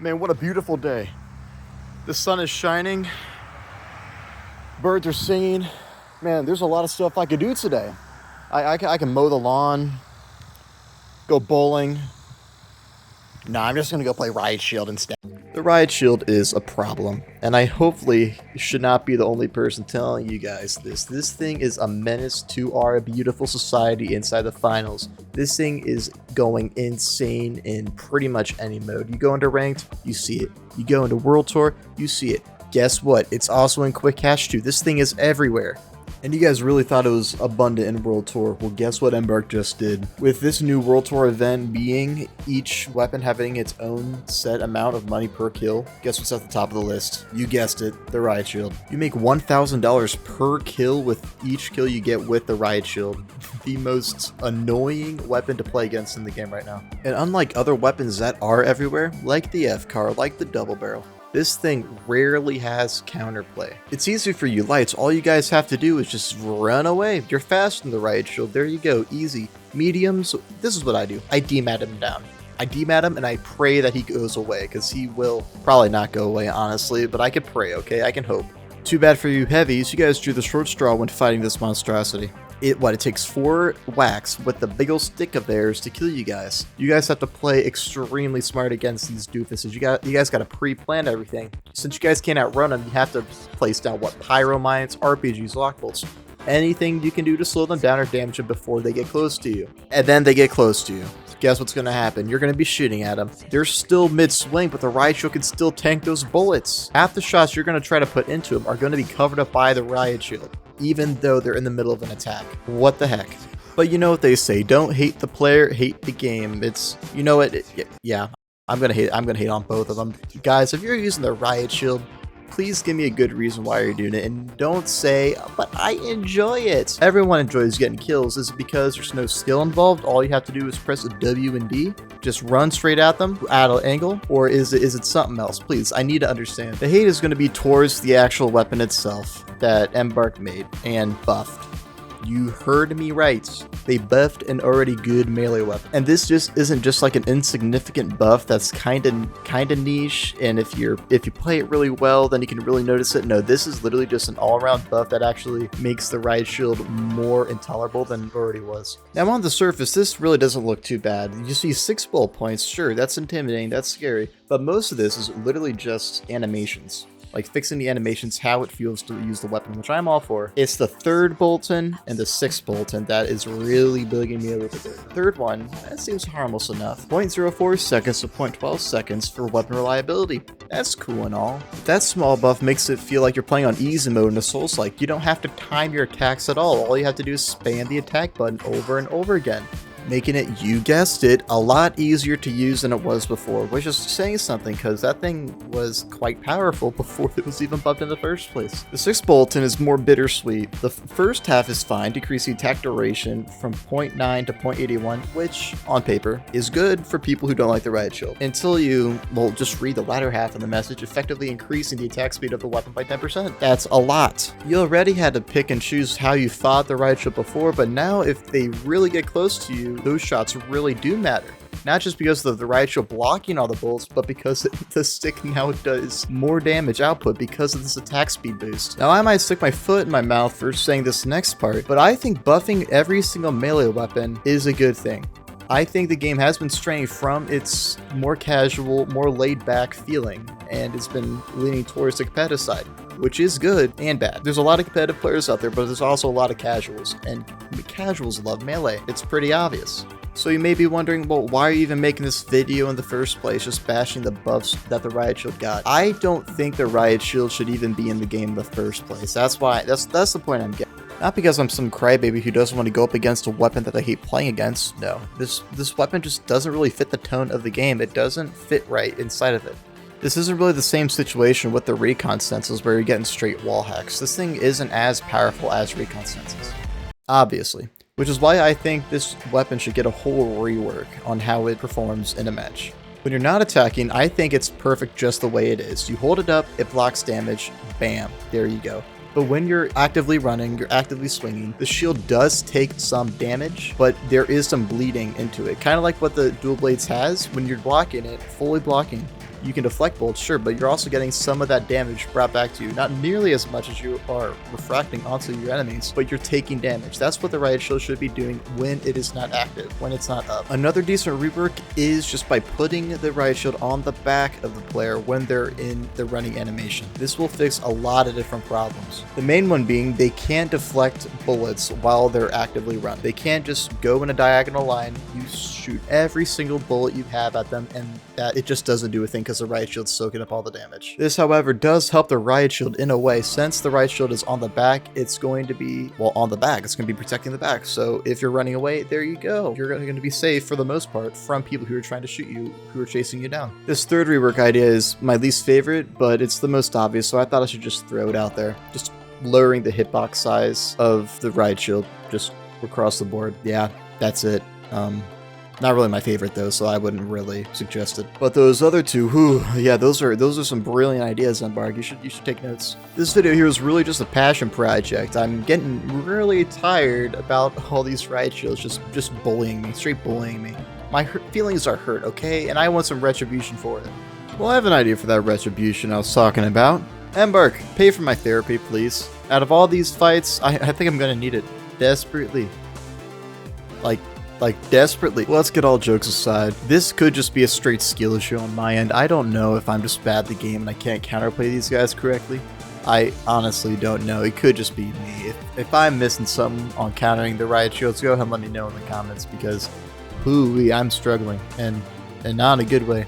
Man, what a beautiful day. The sun is shining, birds are singing. Man, there's a lot of stuff I could do today. I can mow the lawn, go bowling. Nah, I'm just gonna go play Riot Shield instead. The Riot Shield is a problem, and I hopefully should not be the only person telling you guys this. This thing is a menace to our beautiful society inside the finals. This thing is going insane in pretty much any mode. You go into ranked, you see it. You go into World Tour, you see it. Guess what? It's also in Quick Cash too. This thing is everywhere. And you guys really thought it was abundant in World Tour. Well, guess what Embark just did? With this new World Tour event being each weapon having its own set amount of money per kill, guess what's at the top of the list? You guessed it, the Riot Shield. You make $1,000 per kill with each kill you get with the Riot Shield. The most annoying weapon to play against in the game right now. And unlike other weapons that are everywhere, like the F-Car, like the double barrel, this thing rarely has counterplay. It's easy for you lights. All you guys have to do is just run away. You're fast in the Riot Shield. There you go. Easy. Mediums, this is what I do. I demat him down. I demat him and I pray that he goes away, because he will probably not go away, honestly, but I can pray, okay? I can hope. Too bad for you heavies. You guys drew the short straw when fighting this monstrosity. It takes 4 whacks with the big ol' stick of theirs to kill you guys. You guys have to play extremely smart against these doofuses. You guys got to pre-plan everything. Since you guys can't outrun them, you have to place down pyro mines, RPGs, lock bolts. Anything you can do to slow them down or damage them before they get close to you. And then they get close to you. Guess what's going to happen? You're going to be shooting at them. They're still mid-swing, but the Riot Shield can still tank those bullets. Half the shots you're going to try to put into them are going to be covered up by the Riot Shield, even though they're in the middle of an attack. What the heck? But you know what they say, don't hate the player, hate the game. It's, you know what, yeah, I'm gonna hate on both of them. Guys, if you're using the Riot Shield, please give me a good reason why you're doing it, and don't say, but I enjoy it. Everyone enjoys getting kills. Is it because there's no skill involved? All you have to do is press a W and D, just run straight at them at an angle, or is it something else? Please, I need to understand. The hate is going to be towards the actual weapon itself that Embark made and buffed. You heard me right. They buffed an already good melee weapon. And this just isn't just like an insignificant buff that's kinda niche, and if you play it really well, then you can really notice it. No, this is literally just an all-around buff that actually makes the Riot Shield more intolerable than it already was. Now on the surface, this really doesn't look too bad. You see 6 bullet points, sure, that's intimidating, that's scary, but most of this is literally just animations. Like fixing the animations, how it feels to use the weapon, which I'm all for. It's the 3rd bulletin and the 6th bulletin that is really bugging me a little bit. The 3rd one, that seems harmless enough. 0.04 seconds to 0.12 seconds for weapon reliability. That's cool and all. But that small buff makes it feel like you're playing on easy mode in a Souls-like. You don't have to time your attacks at all. All you have to do is spam the attack button over and over again, making it, you guessed it, a lot easier to use than it was before, which is saying something, because that thing was quite powerful before it was even buffed in the first place. The 6th bulletin is more bittersweet. The first half is fine, decreasing attack duration from 0.9 to 0.81, which, on paper, is good for people who don't like the Riot Shield, until you, just read the latter half of the message, effectively increasing the attack speed of the weapon by 10%. That's a lot. You already had to pick and choose how you fought the Riot Shield before, but now if they really get close to you, those shots really do matter. Not just because of the Riot Shield blocking all the bullets, but because the stick now does more damage output because of this attack speed boost. Now I might stick my foot in my mouth for saying this next part, but I think buffing every single melee weapon is a good thing. I think the game has been straying from its more casual, more laid-back feeling, and it's been leaning towards the competitive side, which is good and bad. There's a lot of competitive players out there, but there's also a lot of casuals, and casuals love melee. It's pretty obvious. So you may be wondering, well, why are you even making this video in the first place, just bashing the buffs that the Riot Shield got? I don't think the Riot Shield should even be in the game in the first place. That's the point I'm getting. Not because I'm some crybaby who doesn't want to go up against a weapon that I hate playing against. No, this weapon just doesn't really fit the tone of the game. It doesn't fit right inside of it. This isn't really the same situation with the recon stencils where you're getting straight wall hacks. This thing isn't as powerful as recon stencils, obviously. Which is why I think this weapon should get a whole rework on how it performs in a match. When you're not attacking, I think it's perfect just the way it is. You hold it up, it blocks damage, bam, there you go. But when you're actively running, you're actively swinging, the shield does take some damage, but there is some bleeding into it. Kind of like what the dual blades has. When you're blocking it, fully blocking, You can deflect bolts, sure, but you're also getting some of that damage brought back to you. Not nearly as much as you are refracting onto your enemies, but you're taking damage. That's what the Riot Shield should be doing when it is not active, when it's not up. Another decent rework is just by putting the Riot Shield on the back of the player when they're in the running animation. This will fix a lot of different problems. The main one being they can't deflect bullets while they're actively run. They can't just go in a diagonal line, you shoot every single bullet you have at them, and that it just doesn't do a thing because the Riot Shield's soaking up all the damage. This, however, does help the Riot Shield in a way. Since the Riot Shield is on the back, it's going to be, well, on the back. It's going to be protecting the back. So if you're running away, there you go. You're going to be safe for the most part from people who are trying to shoot you, who are chasing you down. This third rework idea is my least favorite, but it's the most obvious, so I thought I should just throw it out there. Just lowering the hitbox size of the Riot Shield just across the board. Yeah, that's it. Not really my favorite though, so I wouldn't really suggest it. But those other two, whew, yeah, those are some brilliant ideas, Embark. You should take notes. This video here is really just a passion project. I'm getting really tired about all these Riot Shields just bullying me, straight bullying me. My feelings are hurt, okay, and I want some retribution for it. Well, I have an idea for that retribution I was talking about. Embark, pay for my therapy, please. Out of all these fights, I think I'm gonna need it desperately. Like desperately. Let's get all jokes aside. This could just be a straight skill issue on my end. I don't know if I'm just bad at the game and I can't counterplay these guys correctly. I honestly don't know. It could just be me. If I'm missing something on countering the Riot Shields, go ahead and let me know in the comments because, hoo-wee, I'm struggling and not in a good way.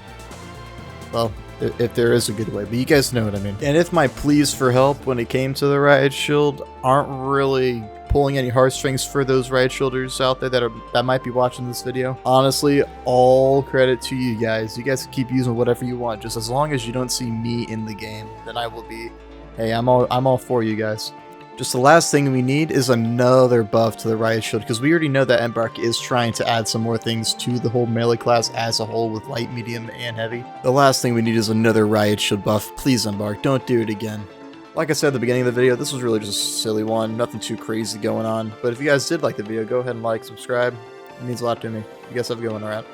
Well, if there is a good way, but you guys know what I mean. And if my pleas for help when it came to the Riot Shield aren't really pulling any heartstrings for those Riot Shielders out there that might be watching this video, honestly, all credit to you guys. You guys can keep using whatever you want, just as long as you don't see me in the game, then I will be, hey, I'm all for you guys. Just the last thing we need is another buff to the Riot Shield, because we already know that Embark is trying to add some more things to the whole melee class as a whole with light, medium, and heavy. The last thing we need is another Riot Shield buff. Please, Embark, don't do it again. Like I said at the beginning of the video, this was really just a silly one, nothing too crazy going on. But if you guys did like the video, go ahead and like, subscribe. It means a lot to me. You guys have a good one, alright?